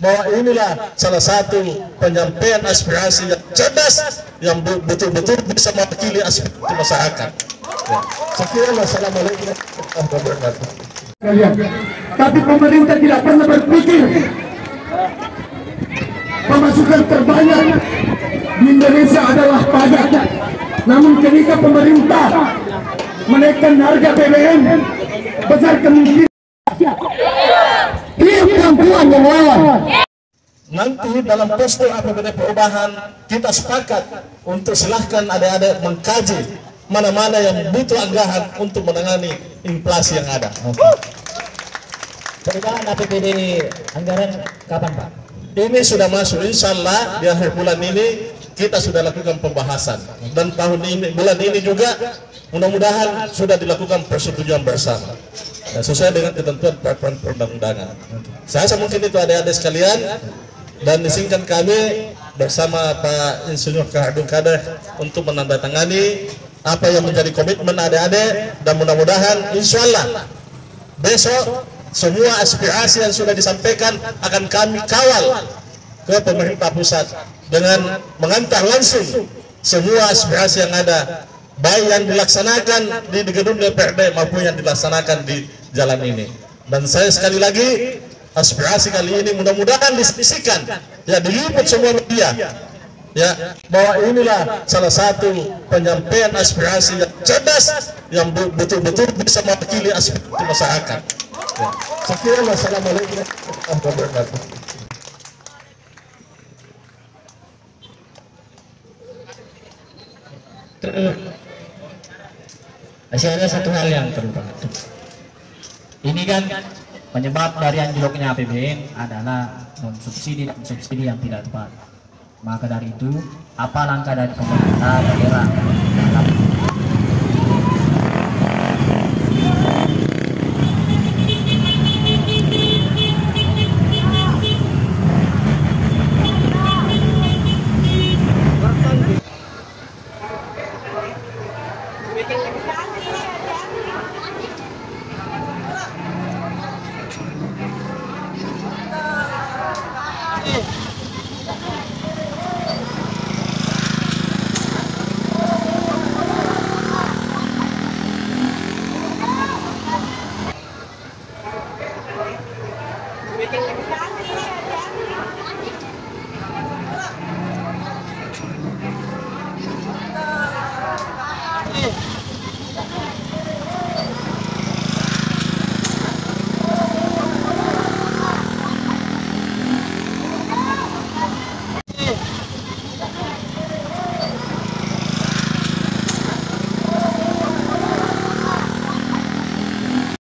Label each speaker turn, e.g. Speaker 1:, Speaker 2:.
Speaker 1: bahwa inilah salah satu penyampaian aspirasi yang cerdas, yang betul-betul bisa mewakili aspirasi masyarakat. Ya. Sekian, wassalamualaikum warahmatullahi wabarakatuh.
Speaker 2: Tapi pemerintah tidak pernah berpikir pemasukan terbanyak di Indonesia adalah pajak. Namun ketika pemerintah menaikkan harga BBM, besar kemungkinan tiap perempuan yang lawan.
Speaker 1: Nanti dalam poster APBD perubahan kita sepakat untuk silahkan adik-adik mengkaji mana-mana yang butuh anggaran untuk menangani inflasi yang ada.
Speaker 3: Perubahan APBD anggaran kapan, Pak?
Speaker 1: Ini sudah masuk, insya Allah di akhir bulan ini kita sudah lakukan pembahasan, dan tahun ini, bulan ini juga mudah-mudahan sudah dilakukan persetujuan bersama, ya, sesuai dengan ketentuan peraturan perundang-undangan. Saya mungkin itu adik-adik sekalian, dan izinkan kami bersama Pak Insinyur Khairuddin Kader untuk menandatangani apa yang menjadi komitmen adik-adik, dan mudah-mudahan insya Allah besok semua aspirasi yang sudah disampaikan akan kami kawal ke pemerintah pusat dengan mengantar langsung semua aspirasi yang ada, baik yang dilaksanakan di gedung DPRD maupun yang dilaksanakan di jalan ini. Dan saya sekali lagi, aspirasi kali ini mudah-mudahan diskusikan, ya, diliput semua media, ya, bahwa inilah salah satu penyampaian aspirasi yang cerdas, yang betul-betul bisa mewakili aspirasi masyarakat. Ya. Sekian, wassalamualaikum warahmatullahi wabarakatuh.
Speaker 3: Masih ada satu hal yang perlu Pak. Ini kan penyebab dari anjloknya APBN adalah non-subsidi dan subsidi yang tidak tepat. Maka dari itu, apa langkah dari pemerintah daerah dalam